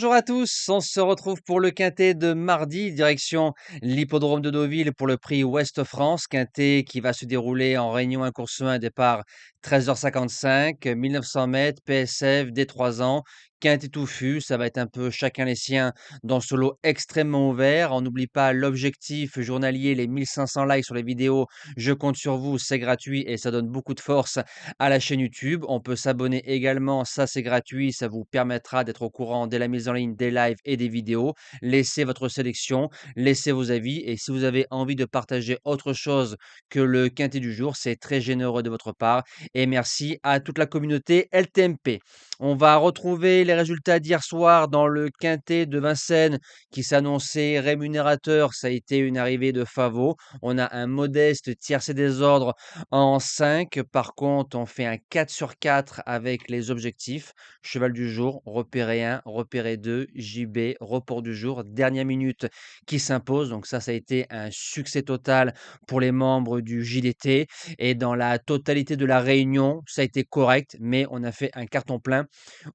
Bonjour à tous, on se retrouve pour le quintet de mardi, direction l'hippodrome de Deauville pour le prix Ouest France, quintet qui va se dérouler en Réunion 1 course 1, départ 13h55, 1900 mètres, PSF, des 3 ans, quintet touffu, ça va être un peu chacun les siens dans ce lot extrêmement ouvert. On n'oublie pas l'objectif journalier, les 1500 likes sur les vidéos, je compte sur vous, c'est gratuit et ça donne beaucoup de force à la chaîne YouTube. On peut s'abonner également, ça c'est gratuit, ça vous permettra d'être au courant dès la mise en ligne des lives et des vidéos. Laissez votre sélection, laissez vos avis et si vous avez envie de partager autre chose que le quintet du jour, c'est très généreux de votre part et merci à toute la communauté LTMP. On va retrouver les résultats d'hier soir dans le quintet de Vincennes qui s'annonçait rémunérateur. Ça a été une arrivée de Favot. On a un modeste tiercé des ordres en 5. Par contre, on fait un 4 sur 4 avec les objectifs. Cheval du jour, repéré 1, repéré 2, JB, report du jour, dernière minute qui s'impose. Donc ça a été un succès total pour les membres du JDT. Et dans la totalité de la réunion, ça a été correct, mais on a fait un carton plein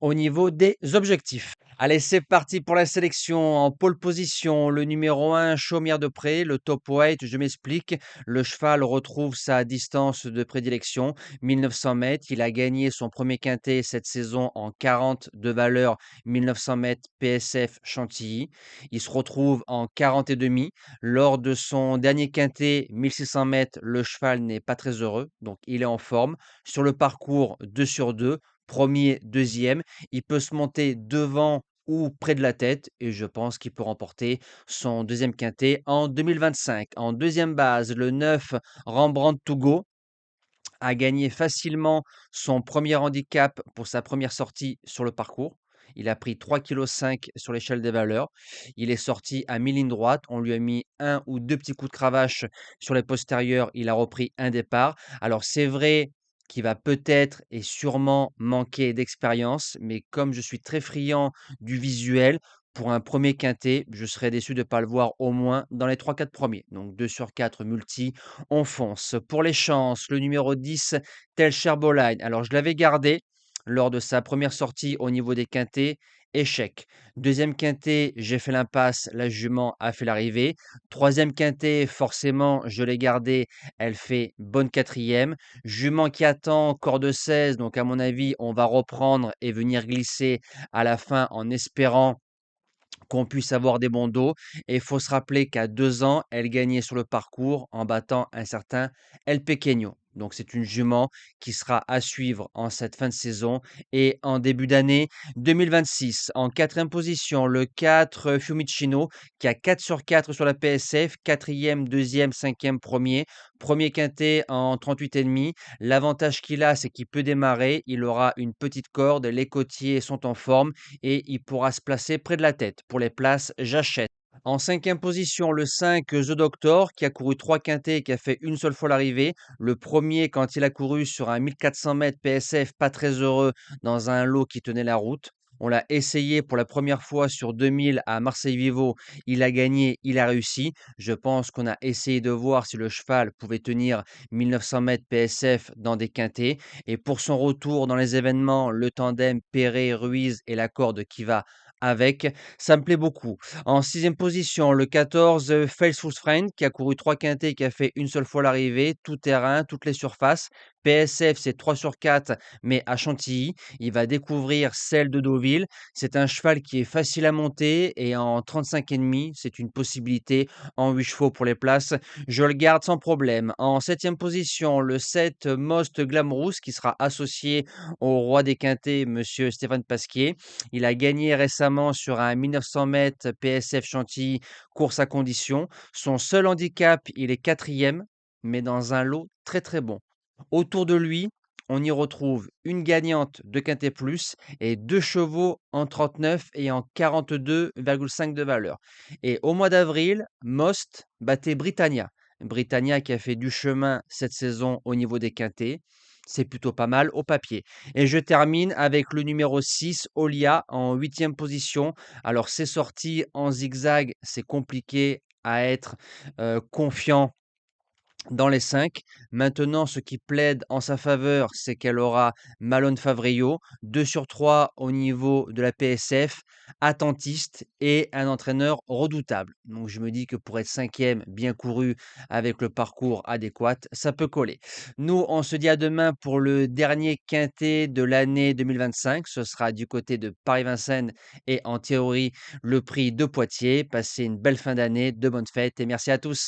au niveau des objectifs. Allez, c'est parti pour la sélection. En pole position, le numéro 1, Chaumière de Pré, le top weight, je m'explique. Le cheval retrouve sa distance de prédilection, 1900 mètres. Il a gagné son premier quintet cette saison en 40 de valeur, 1900 mètres PSF Chantilly. Il se retrouve en 40 et demi. Lors de son dernier quintet, 1600 mètres, le cheval n'est pas très heureux, donc il est en forme. Sur le parcours 2 sur 2, premier, deuxième, il peut se monter devant ou près de la tête et je pense qu'il peut remporter son deuxième quintet en 2025. En deuxième base, le 9 Rembrandt Togo a gagné facilement son premier handicap pour sa première sortie sur le parcours. Il a pris 3,5 kg sur l'échelle des valeurs. Il est sorti à mi-ligne droite. On lui a mis un ou deux petits coups de cravache sur les postérieurs. Il a repris un départ. Alors c'est vrai qu'il va peut-être et sûrement manquer d'expérience, mais comme je suis très friand du visuel, pour un premier quintet, je serais déçu de ne pas le voir au moins dans les 3-4 premiers. Donc 2 sur 4 multi, on fonce. Pour les chances, le numéro 10, Tel Sherboline. Alors, je l'avais gardé lors de sa première sortie au niveau des quintets. Échec. Deuxième quintet, j'ai fait l'impasse. La jument a fait l'arrivée. Troisième quintet, forcément, je l'ai gardé. Elle fait bonne quatrième. Jument qui attend, corde 16. Donc, à mon avis, on va reprendre et venir glisser à la fin en espérant qu'on puisse avoir des bons dos. Et il faut se rappeler qu'à 2 ans, elle gagnait sur le parcours en battant un certain El Pequeño. Donc c'est une jument qui sera à suivre en cette fin de saison et en début d'année 2026. En quatrième position, le 4 Fiumicino qui a 4 sur 4 sur la PSF, quatrième, deuxième, cinquième, premier. Premier quintet en 38,5. L'avantage qu'il a, c'est qu'il peut démarrer. Il aura une petite corde, les côtiers sont en forme et il pourra se placer près de la tête. Pour les places, j'achète. En cinquième position, le 5, The Doctor, qui a couru 3 quintets et qui a fait une seule fois l'arrivée. Le premier, quand il a couru sur un 1400 mètres PSF, pas très heureux, dans un lot qui tenait la route. On l'a essayé pour la première fois sur 2000 à Marseille-Vivo. Il a gagné, il a réussi. Je pense qu'on a essayé de voir si le cheval pouvait tenir 1900 mètres PSF dans des quintets. Et pour son retour dans les événements, le tandem Perret-Ruiz et la corde qui va avec, ça me plaît beaucoup. En sixième position, le 14, Faithful Friend, qui a couru 3 quintets et qui a fait une seule fois l'arrivée, tout terrain, toutes les surfaces. PSF, c'est 3 sur 4, mais à Chantilly. Il va découvrir celle de Deauville. C'est un cheval qui est facile à monter et en 35,5, c'est une possibilité en 8 chevaux pour les places. Je le garde sans problème. En septième position, le 7, Most Glamorous, qui sera associé au roi des quintets, monsieur Stéphane Pasquier. Il a gagné récemment sur un 1900 mètres PSF Chantilly, course à condition. Son seul handicap, il est quatrième, mais dans un lot très très bon. Autour de lui, on y retrouve une gagnante de Quintet Plus et deux chevaux en 39 et en 42,5 de valeur. Et au mois d'avril, Most battait Britannia. Britannia qui a fait du chemin cette saison au niveau des quintets. C'est plutôt pas mal au papier. Et je termine avec le numéro 6, Olia, en huitième position. Alors, c'est sorti en zigzag, c'est compliqué à être confiant dans les 5. Maintenant, ce qui plaide en sa faveur, c'est qu'elle aura Malone Favrio, 2 sur 3 au niveau de la PSF, attentiste et un entraîneur redoutable. Donc je me dis que pour être 5e, bien couru, avec le parcours adéquat, ça peut coller. Nous, on se dit à demain pour le dernier quintet de l'année 2025. Ce sera du côté de Paris-Vincennes et en théorie, le prix de Poitiers. Passez une belle fin d'année, de bonnes fêtes et merci à tous.